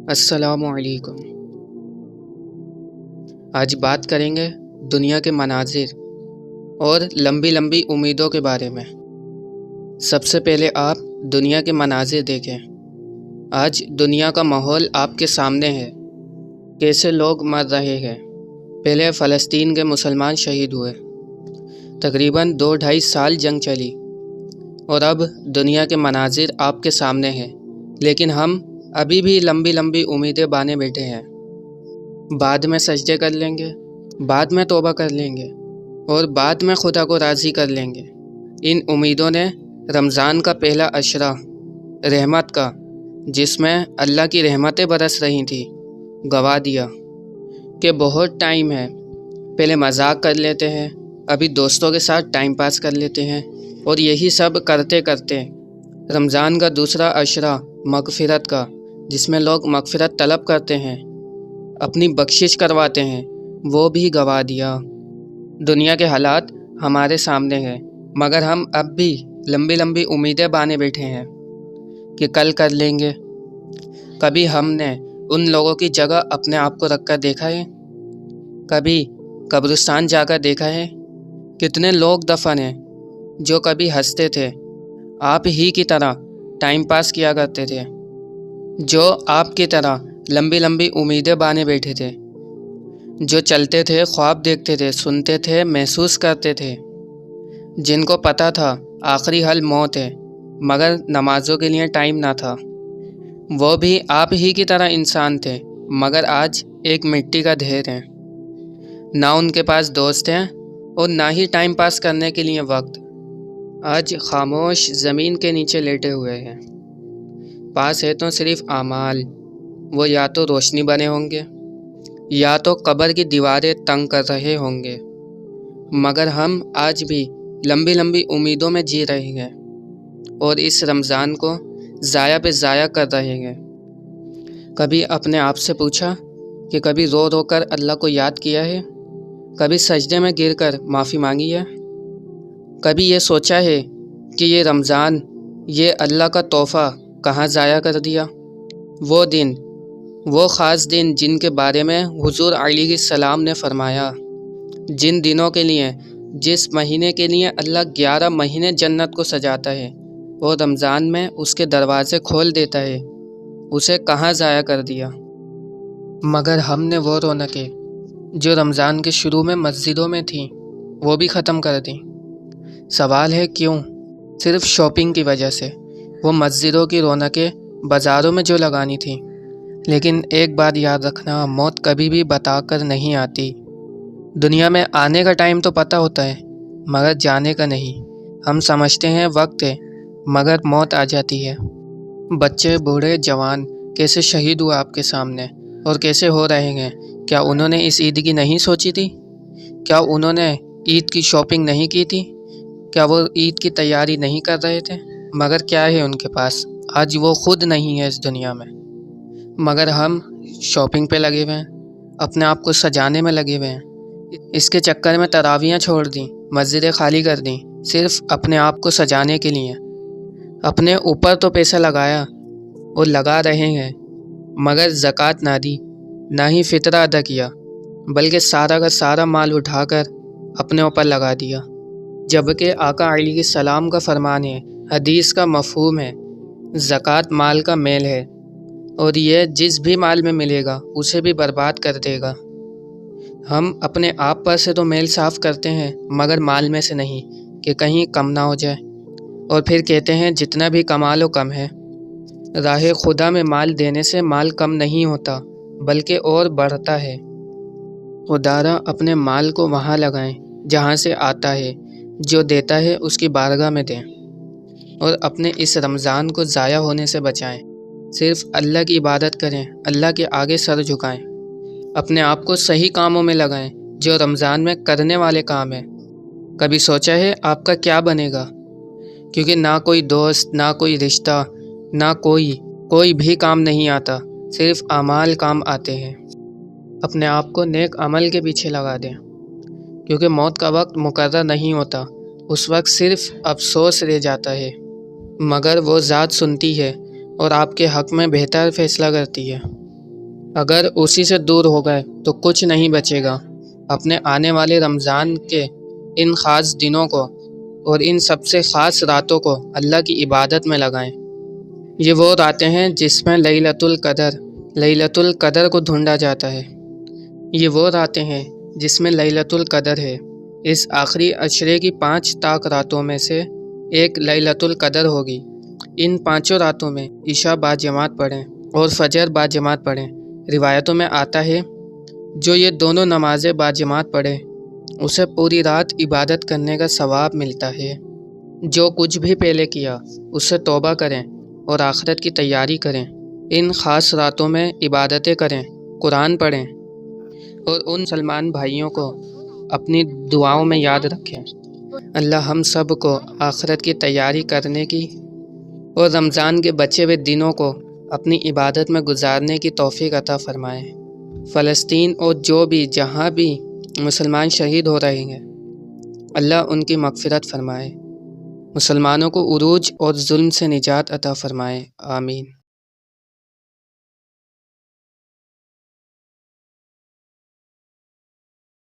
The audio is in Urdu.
السلام علیکم۔ آج بات کریں گے دنیا کے مناظر اور لمبی لمبی امیدوں کے بارے میں۔ سب سے پہلے آپ دنیا کے مناظر دیکھیں۔ آج دنیا کا ماحول آپ کے سامنے ہے، کیسے لوگ مر رہے ہیں۔ پہلے فلسطین کے مسلمان شہید ہوئے، تقریباً 2-2.5 سال جنگ چلی، اور اب دنیا کے مناظر آپ کے سامنے ہیں، لیکن ہم ابھی بھی لمبی لمبی امیدیں بانے بیٹھے ہیں۔ بعد میں سجدے کر لیں گے، بعد میں توبہ کر لیں گے، اور بعد میں خدا کو راضی کر لیں گے۔ ان امیدوں نے رمضان کا پہلا عشرہ رحمت کا، جس میں اللہ کی رحمتیں برس رہی تھیں، گوا دیا کہ بہت ٹائم ہے۔ پہلے مذاق کر لیتے ہیں، ابھی دوستوں کے ساتھ ٹائم پاس کر لیتے ہیں، اور یہی سب کرتے کرتے رمضان کا دوسرا عشرہ مغفرت کا، جس میں لوگ مغفرت طلب کرتے ہیں، اپنی بخشش کرواتے ہیں، وہ بھی گوا دیا۔ دنیا کے حالات ہمارے سامنے ہیں، مگر ہم اب بھی لمبی لمبی امیدیں بانے بیٹھے ہیں کہ کل کر لیں گے۔ کبھی ہم نے ان لوگوں کی جگہ اپنے آپ کو رکھ کر دیکھا ہے؟ کبھی قبرستان جا کر دیکھا ہے؟ کتنے لوگ دفن ہیں جو کبھی ہنستے تھے، آپ ہی کی طرح ٹائم پاس کیا کرتے تھے، جو آپ کی طرح لمبی لمبی امیدیں بانے بیٹھے تھے، جو چلتے تھے، خواب دیکھتے تھے، سنتے تھے، محسوس کرتے تھے، جن کو پتہ تھا آخری حل موت ہے، مگر نمازوں کے لیے ٹائم نہ تھا۔ وہ بھی آپ ہی کی طرح انسان تھے، مگر آج ایک مٹی کا ڈھیر ہیں۔ نہ ان کے پاس دوست ہیں اور نہ ہی ٹائم پاس کرنے کے لیے وقت۔ آج خاموش زمین کے نیچے لیٹے ہوئے ہیں، پاس ہے تو صرف اعمال۔ وہ یا تو روشنی بنے ہوں گے، یا تو قبر کی دیواریں تنگ کر رہے ہوں گے، مگر ہم آج بھی لمبی لمبی امیدوں میں جی رہے ہیں، اور اس رمضان کو ضائع پہ ضائع کر رہے ہیں۔ کبھی اپنے آپ سے پوچھا کہ کبھی رو رو کر اللہ کو یاد کیا ہے؟ کبھی سجدے میں گر کر معافی مانگی ہے؟ کبھی یہ سوچا ہے کہ یہ رمضان، یہ اللہ کا تحفہ کہاں ضائع کر دیا؟ وہ دن، وہ خاص دن جن کے بارے میں حضور علیہ السلام نے فرمایا، جن دنوں کے لیے، جس مہینے کے لیے اللہ 11 مہینے جنت کو سجاتا ہے اور رمضان میں اس کے دروازے کھول دیتا ہے، اسے کہاں ضائع کر دیا؟ مگر ہم نے وہ رونقیں جو رمضان کے شروع میں مسجدوں میں تھیں، وہ بھی ختم کر دیں۔ سوال ہے کیوں؟ صرف شاپنگ کی وجہ سے۔ وہ مسجدوں کی رونقیں بازاروں میں جو لگانی تھیں۔ لیکن ایک بات یاد رکھنا، موت کبھی بھی بتا کر نہیں آتی۔ دنیا میں آنے کا ٹائم تو پتہ ہوتا ہے، مگر جانے کا نہیں۔ ہم سمجھتے ہیں وقت ہے، مگر موت آ جاتی ہے۔ بچے، بوڑھے، جوان کیسے شہید ہوئے آپ کے سامنے، اور کیسے ہو رہے ہیں۔ کیا انہوں نے اس عید کی نہیں سوچی تھی؟ کیا انہوں نے عید کی شاپنگ نہیں کی تھی؟ کیا وہ عید کی تیاری نہیں کر رہے تھے؟ مگر کیا ہے ان کے پاس؟ آج وہ خود نہیں ہے اس دنیا میں، مگر ہم شاپنگ پہ لگے ہوئے ہیں، اپنے آپ کو سجانے میں لگے ہوئے ہیں۔ اس کے چکر میں تراویحیں چھوڑ دیں، مسجدیں خالی کر دیں، صرف اپنے آپ کو سجانے کے لیے۔ اپنے اوپر تو پیسہ لگایا اور لگا رہے ہیں، مگر زکوٰۃ نہ دی، نہ ہی فطرہ ادا کیا، بلکہ سارا کا سارا مال اٹھا کر اپنے اوپر لگا دیا۔ جبکہ آقا علیہ السلام کا فرمان ہے، حدیث کا مفہوم ہے، زکوٰۃ مال کا میل ہے، اور یہ جس بھی مال میں ملے گا اسے بھی برباد کر دے گا۔ ہم اپنے آپ پر سے تو میل صاف کرتے ہیں، مگر مال میں سے نہیں، کہ کہیں کم نہ ہو جائے، اور پھر کہتے ہیں جتنا بھی کما لو کم ہے۔ راہ خدا میں مال دینے سے مال کم نہیں ہوتا، بلکہ اور بڑھتا ہے۔ خدارا اپنے مال کو وہاں لگائیں جہاں سے آتا ہے، جو دیتا ہے اس کی بارگاہ میں دیں، اور اپنے اس رمضان کو ضائع ہونے سے بچائیں۔ صرف اللہ کی عبادت کریں، اللہ کے آگے سر جھکائیں، اپنے آپ کو صحیح کاموں میں لگائیں جو رمضان میں کرنے والے کام ہیں۔ کبھی سوچا ہے آپ کا کیا بنے گا؟ کیونکہ نہ کوئی دوست، نہ کوئی رشتہ، نہ کوئی بھی کام نہیں آتا، صرف اعمال کام آتے ہیں۔ اپنے آپ کو نیک عمل کے پیچھے لگا دیں، کیونکہ موت کا وقت مقرر نہیں ہوتا، اس وقت صرف افسوس رہ جاتا ہے، مگر وہ ذات سنتی ہے اور آپ کے حق میں بہتر فیصلہ کرتی ہے۔ اگر اسی سے دور ہو گئے تو کچھ نہیں بچے گا۔ اپنے آنے والے رمضان کے ان خاص دنوں کو اور ان سب سے خاص راتوں کو اللہ کی عبادت میں لگائیں۔ یہ وہ راتیں ہیں جس میں لیلۃ القدر کو ڈھونڈا جاتا ہے۔ یہ وہ راتیں ہیں جس میں لیلۃ القدر ہے۔ اس آخری عشرے کی 5 طاق راتوں میں سے ایک لیلۃ القدر ہوگی۔ ان 5 راتوں میں عشاء باجماعت پڑھیں اور فجر باجماعت پڑھیں۔ روایتوں میں آتا ہے جو یہ دونوں نمازیں باجماعت پڑھے اسے پوری رات عبادت کرنے کا ثواب ملتا ہے۔ جو کچھ بھی پہلے کیا اس سے توبہ کریں اور آخرت کی تیاری کریں۔ ان خاص راتوں میں عبادتیں کریں، قرآن پڑھیں اور ان مسلمان بھائیوں کو اپنی دعاؤں میں یاد رکھیں۔ اللہ ہم سب کو آخرت کی تیاری کرنے کی اور رمضان کے بچے ہوئے دنوں کو اپنی عبادت میں گزارنے کی توفیق عطا فرمائے۔ فلسطین اور جو بھی جہاں بھی مسلمان شہید ہو رہے ہیں اللہ ان کی مغفرت فرمائے، مسلمانوں کو عروج اور ظلم سے نجات عطا فرمائے، آمین۔